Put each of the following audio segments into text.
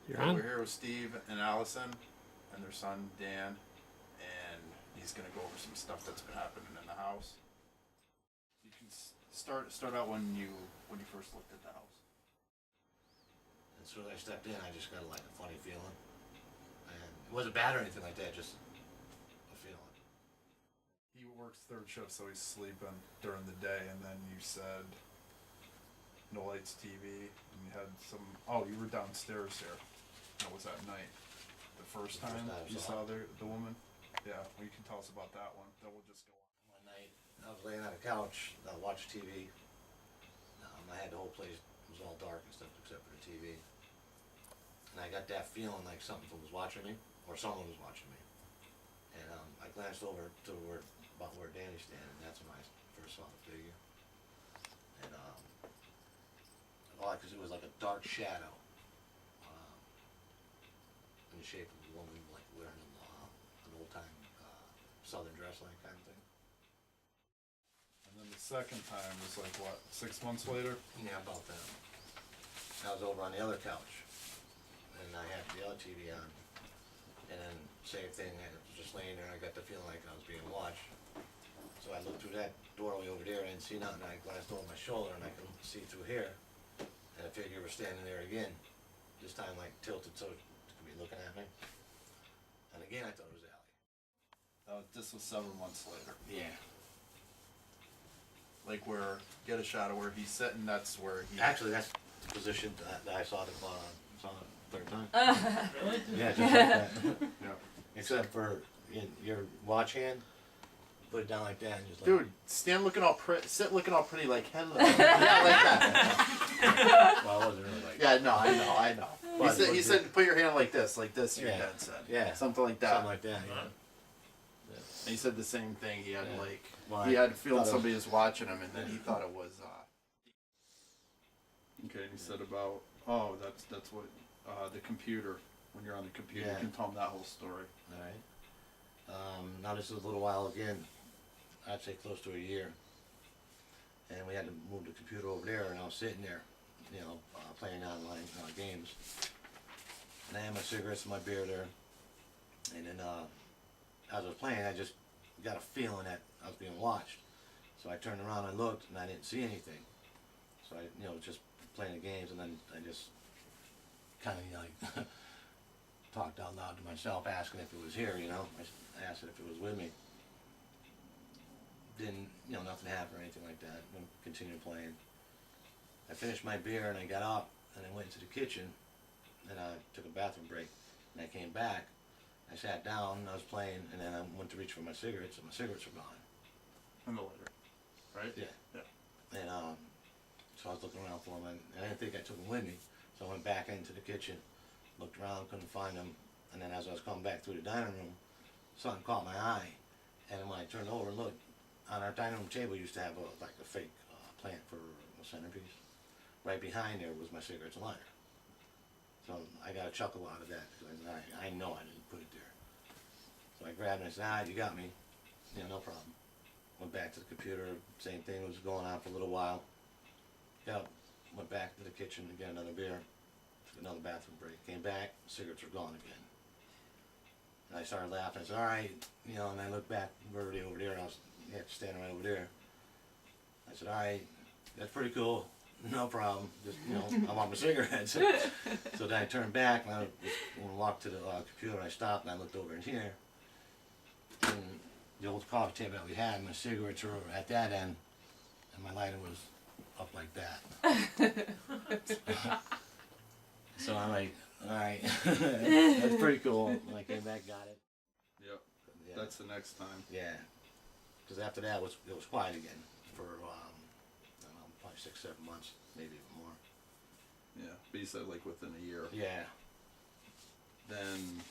You're on. We're here with Steve and Allison and their son Dan, and he's going to go over some stuff that's been happening in the house. You can start out when you first looked at the house. As soon as I stepped in, I just got like a funny feeling, and it wasn't bad or anything like that, just a feeling. He works third shift, so he's sleeping during the day, and then you said no lights, TV, and you had some. Oh, you were downstairs here. That was at night. The first time you saw the woman. Yeah, well, you can tell us about that one. Then we'll just go on. One night, I was laying on a couch, I watched TV. I had the whole place, it was all dark and stuff except for the TV. And I got that feeling like something was watching me, or someone was watching me. And I glanced over to about where Danny's standing, and that's when I first saw the figure. And because it was like a dark shadow, in the shape of a woman like wearing an old-time southern dress like kind of thing. And then the second time was like what, 6 months later? Yeah, about that. I was over on the other couch, and I had the other TV on, and then same thing, I was just laying there, and I got the feeling like I was being watched. So I looked through that doorway over there, and I didn't see nothing, I glanced over my shoulder, and I could see through here, and the figure was standing there again, this time like tilted so it could be looking at me. And again, I thought it was Allie. This was 7 months later. Yeah. Like where, get a shot of where he's sitting, that's where he... Actually, that's the position that I saw the third time. Yeah, just like that. Yeah. Except for your watch hand, put it down like that and just like... Dude, stand looking all sit looking all pretty like hello. Yeah, like that. Well, I wasn't really like Yeah, no, I know. But He said put your hand like this, your Yeah. dad said. Yeah. Something like that. something like that, yeah. And he said the same thing. He had Yeah. like Well, he I had a feeling thought it was- somebody was watching him, and then he thought it was. Okay, and he said about that's what the computer, when you're on the computer, Yeah. you can tell him that whole story. Alright. Now this is a little while again, I'd say close to a year. And we had to move the computer over there, and I was sitting there, playing online games. And I had my cigarettes and my beer there. And then as I was playing, I just got a feeling that I was being watched. So I turned around and looked, and I didn't see anything. So I, just playing the games, and then I just kind of like talked out loud to myself, asking if it was here. I asked it if it was with me. Didn't, nothing happened or anything like that. I continued playing. I finished my beer and I got up and I went into the kitchen, and I took a bathroom break, and I came back. I sat down and I was playing, and then I went to reach for my cigarettes, and my cigarettes were gone. In the litter, right? Yeah. Yeah. And so I was looking around for them, and I didn't think I took them with me. So I went back into the kitchen, looked around, couldn't find them, and then as I was coming back through the dining room, something caught my eye, and when I turned over and looked, on our dining room table used to have like a fake plant for a centerpiece. Right behind there was my cigarettes and lighter. So I got a chuckle out of that, because I know I didn't put it there. So I grabbed it and said, you got me. No problem. Went back to the computer, same thing was going on for a little while. Got up, went back to the kitchen to get another beer, took another bathroom break, came back, cigarettes were gone again. And I started laughing, I said, alright, and I looked back, Verdi over there, and I was standing right over there. I said, alright, that's pretty cool, no problem, just, I want my cigarettes. So then I turned back, and I walked to the computer, and I stopped, and I looked over in here. And the old coffee table that we had, my cigarettes were at that end, and my lighter was up like that. So I'm like, alright, that's pretty cool. When I came back, got it. Yep. Yeah. That's the next time. Yeah. Because after that, it was quiet again for, I don't know, probably 6-7 months, maybe even more. Yeah, but you said like within a year. Yeah. Then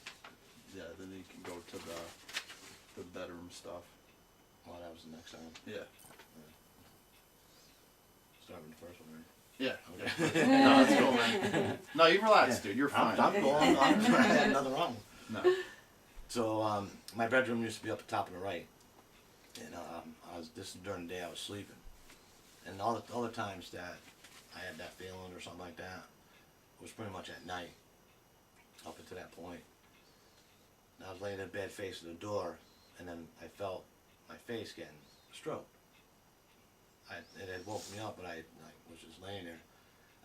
you can go to the bedroom stuff. Well, that was the next time. Yeah. Start with the first one, right? Yeah. Okay. No, let's go, man. No, you relax, dude. You're fine. I'm cool. I had nothing wrong. No. So, my bedroom used to be up the top of the right. And this is during the day I was sleeping. And all the other times that I had that feeling or something like that was pretty much at night. up until that point. And I was laying in bed facing the door, and then I felt my face getting stroked. It had woke me up, but I was just laying there.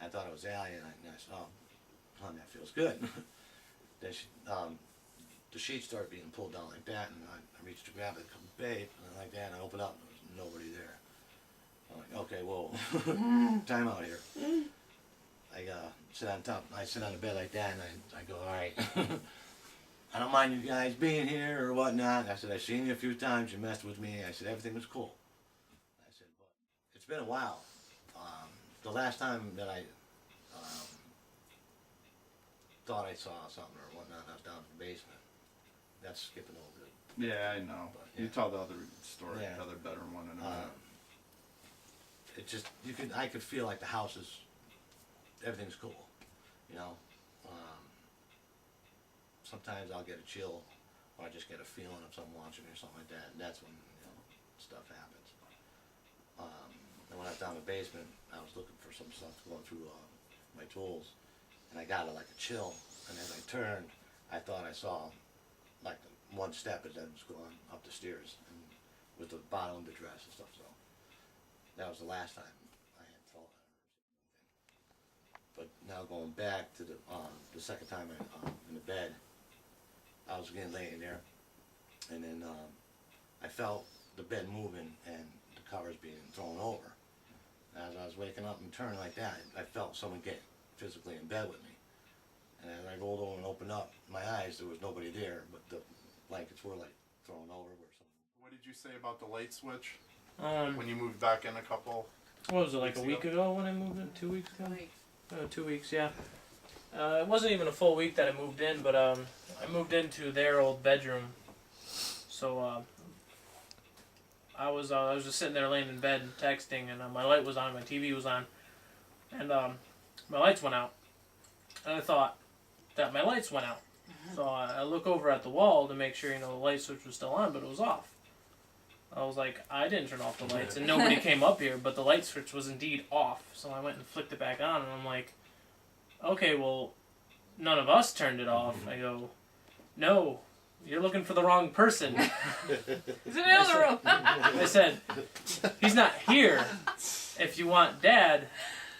I thought it was Allie, and I said, "Oh, hon, that feels good." Then the sheet started being pulled down like that, and I reached to grab it, babe, and like that, and I opened up, and there was nobody there. I'm like, okay, whoa, time out here. I sit on top, I sit on the bed like that, and I go, all right, I don't mind you guys being here or whatnot. I said, I've seen you a few times, you messed with me. I said, everything was cool. I said, but it's been a while. The last time that I thought I saw something or whatnot, I was down in the basement. That's skipping a little bit. Yeah, I know. But, You yeah. told the other story, Yeah. the other bedroom one in a minute. It just, I could feel like the house is, everything's cool, you know. Sometimes I'll get a chill, or I just get a feeling of someone watching me or something like that, and that's when, you know, stuff happens. And when I was down in the basement, I was looking for some stuff, going through my tools, and I got like a chill, and as I turned, I thought I saw like one step as I was going up the stairs, and with the bottom of the dress and stuff, so that was the last time I had thought I heard something. But now going back to the second time in the bed, I was again laying there, and then I felt the bed moving and the covers being thrown over. As I was waking up and turning like that, I felt someone get physically in bed with me. And as I rolled over and opened up my eyes, there was nobody there, but the blankets were like thrown over or something. What did you say about the light switch? When When you moved back in a couple? what was it, like a weeks week ago when I moved in? 2 weeks ago? 2 weeks. 2 weeks, yeah. It wasn't even a full week that I moved in, but I moved into their old bedroom. So I was just sitting there laying in bed texting, and my light was on, my TV was on, and my lights went out. And I thought that my lights went out. So I look over at the wall to make sure, you know, the light switch was still on, but it was off. I was like, I didn't turn off the lights, and nobody came up here, but the light switch was indeed off. So I went and flicked it back on, and I'm like, okay, well, none of us turned it off. I go, no, you're looking for the wrong person. He's in the other room. I said, he's not here. If you want Dad,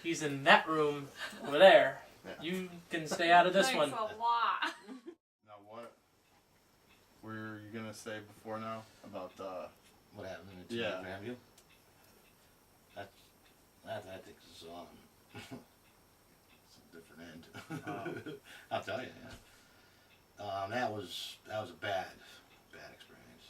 he's in that room over there. You can stay out of this one. Thanks a lot. Now what were you gonna say before now about What happened in the Yeah. Grandview? That I think is it's a different end. I'll tell you. Yeah. That was a bad experience.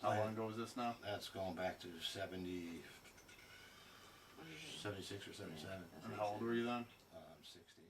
how long ago was this now? That's going back to 76 or 77. And how old were you then? 60.